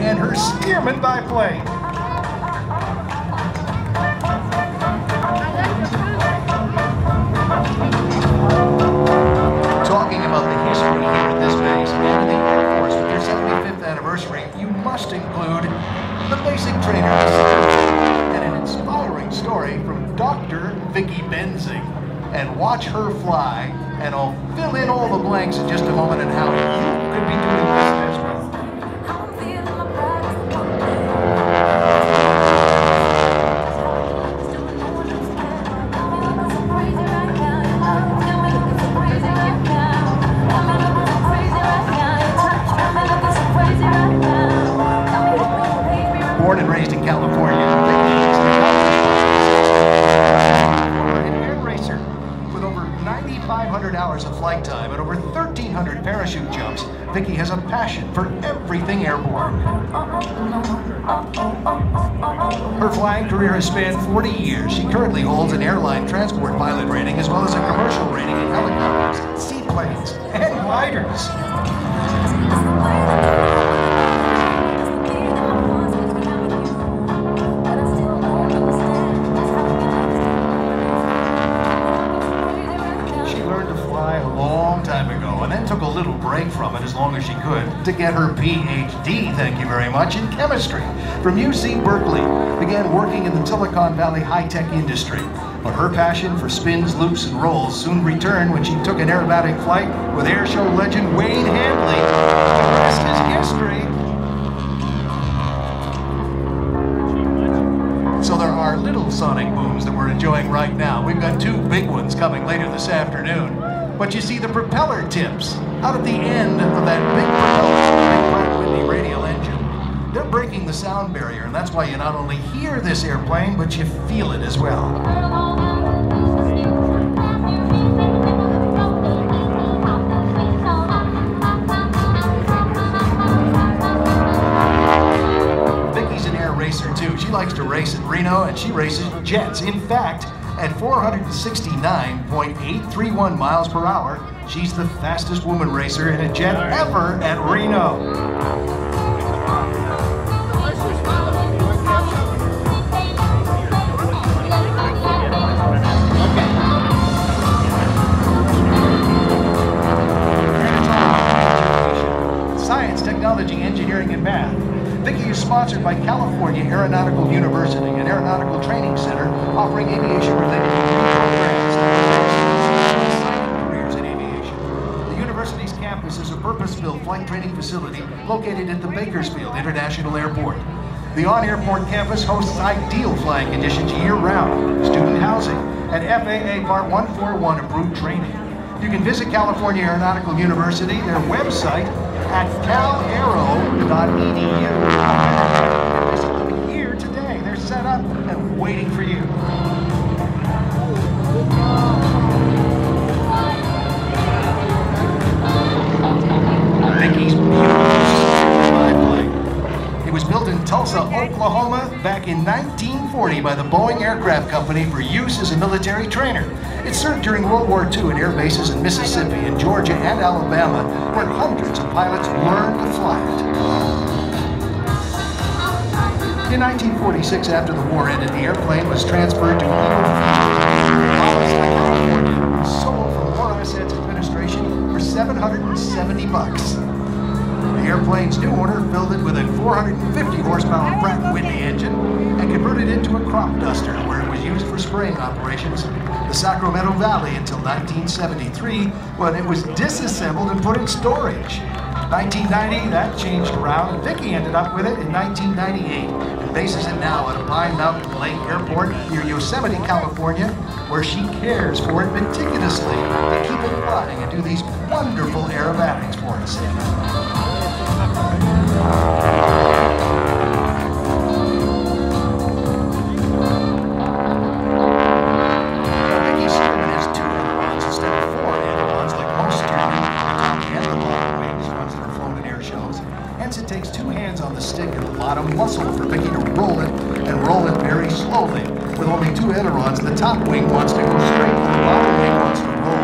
and her Stearman biplane. Talking about the history here at this base and the Air Force with their 75th anniversary, you must include the basic trainer and an inspiring story from Dr. Vicky Benzing. And watch her fly, and I'll fill in all the blanks in just a moment on how you could be doing this as well. Born and raised in California, Vicky is an air racer with over 9,500 hours of flight time and over 1,300 parachute jumps. Vicky has a passion for everything airborne. Her flying career has spanned 40 years. She currently holds an airline transport pilot rating as well as a commercial rating in helicopters, seaplanes, and gliders. And then took a little break from it as long as she could to get her PhD, thank you very much, in chemistry from UC Berkeley. Began working in the Silicon Valley high-tech industry. But her passion for spins, loops, and rolls soon returned when she took an aerobatic flight with Airshow legend Wayne Handley. The rest is history. So there are little sonic booms that we're enjoying right now. We've got two big ones coming later this afternoon. But you see the propeller tips out at the end of that big propeller, big windy radial engine. They're breaking the sound barrier, and that's why you not only hear this airplane, but you feel it as well. Vicky's an air racer too. She likes to race at Reno, and she races jets. In fact, at 469.831 miles per hour, she's the fastest woman racer in a jet ever at Reno. Science, technology, engineering, and math. Vicky is sponsored by California Aeronautical University, an aeronautical training center offering aviation-related programs and careers in aviation. The university's campus is a purpose-built flight training facility located at the Bakersfield International Airport. The on-airport campus hosts ideal flying conditions year-round, student housing, and FAA Part 141 approved training. You can visit California Aeronautical University, their website, at calaero.edu. Visit them here today. They're set up and waiting for you. Vicky's beautiful biplane. It was built in Tulsa, Oklahoma back in 1940 by the Boeing Aircraft Company for use as a military trainer. It served during World War II at air bases in Mississippi and Georgia and Alabama, where hundreds of pilots learned to fly it. In 1946, after the war ended, the airplane was transferred to California and sold from War Assets Administration for $770. The airplane's new owner filled it with a 450 horsepower Pratt & Whitney engine and converted it to a crop duster, where it was used for spraying operations in the Sacramento Valley until 1973, when it was disassembled and put in storage. 1990, that changed around, and Vicky ended up with it in 1998 and bases it now at a Pine Mountain Lake Airport near Yosemite, California, where she cares for it meticulously to keep it flying and do these wonderful aerobatics for us. Vicky Stearman has 2 ailerons instead of 4 ailerons like most Stearman, and the long wings, ones that are flown at air shows. Hence it takes 2 hands on the stick and a lot of muscle for Vicky to roll it, and roll it very slowly. With only 2 ailerons, the top wing wants to go straight, and the bottom wing wants to roll.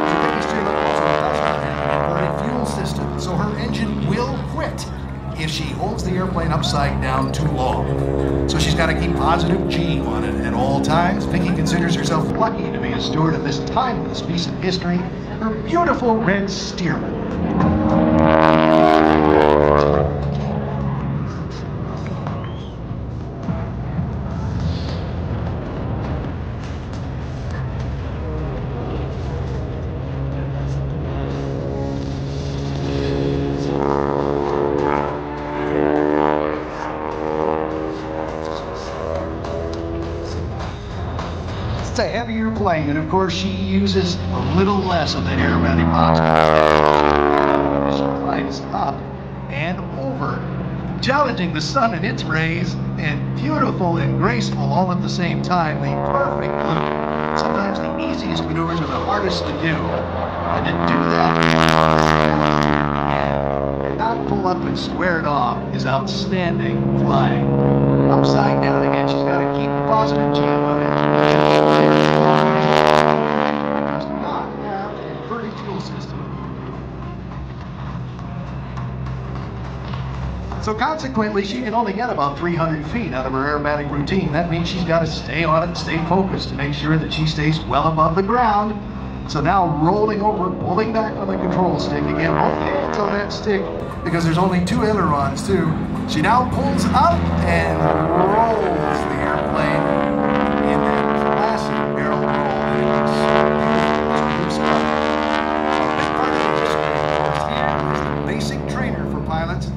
So Vicky Stearman also does not have an inverted fuel system, so her engine will quit if she holds the airplane upside down too long. So she's got to keep positive G on it at all times. Vicky considers herself lucky to be a steward of this timeless piece of history, her beautiful red Stearman. It's a heavier plane, and of course she uses a little less of the aerobatic box. She flies up and over, challenging the sun and its rays, and beautiful and graceful all at the same time. The perfect loop. Sometimes the easiest maneuvers are the hardest to do. And to do that and not pull up and square it off is outstanding flying. Upside down again, she's got to keep a positive G on it. Does not have an inverted fuel system. So consequently, she can only get about 300 feet out of her aerobatic routine. That means she's got to stay on it and stay focused to make sure that she stays well above the ground. So now rolling over, pulling back on the control stick again, both hands on that stick, because there's only 2 ailerons too. She now pulls up and rolls the airplane in that classic barrel roll. And it looks so beautiful. A big part of the history, of course, he is the basic trainer for pilots,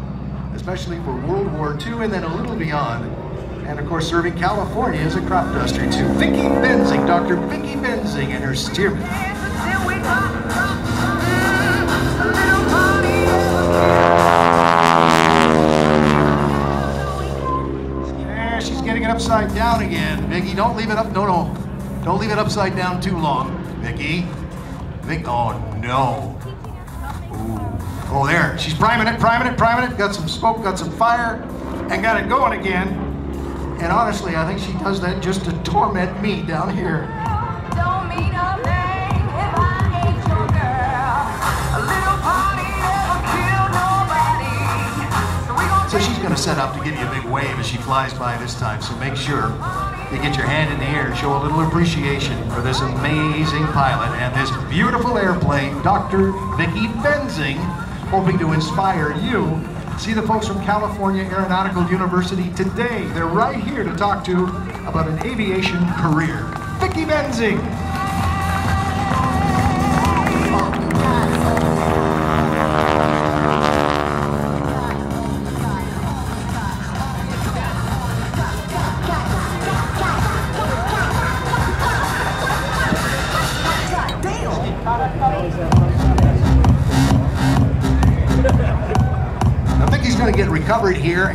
especially for World War II and then a little beyond. And of course, serving California as a crop duster too. Vicky Benzing, Dr. Vicky Benzing and her Stearman. There, she's getting it upside down again. Vicky, don't leave it up. No. Don't leave it upside down too long. Vicky. Oh no. Ooh. Oh, there. She's priming it. Got some smoke, got some fire, and got it going again. And honestly, I think she does that just to torment me down here. Don't mean a thing if I ain't your girl. A little party never killed nobody. So she's going to set up to give you a big wave as she flies by this time. So make sure you get your hand in the air and show a little appreciation for this amazing pilot and this beautiful airplane, Dr. Vicky Benzing, hoping to inspire you. See the folks from California Aeronautical University today. They're right here to talk to about an aviation career. Vicky Benzing. Now Vicky's going to get recovered here.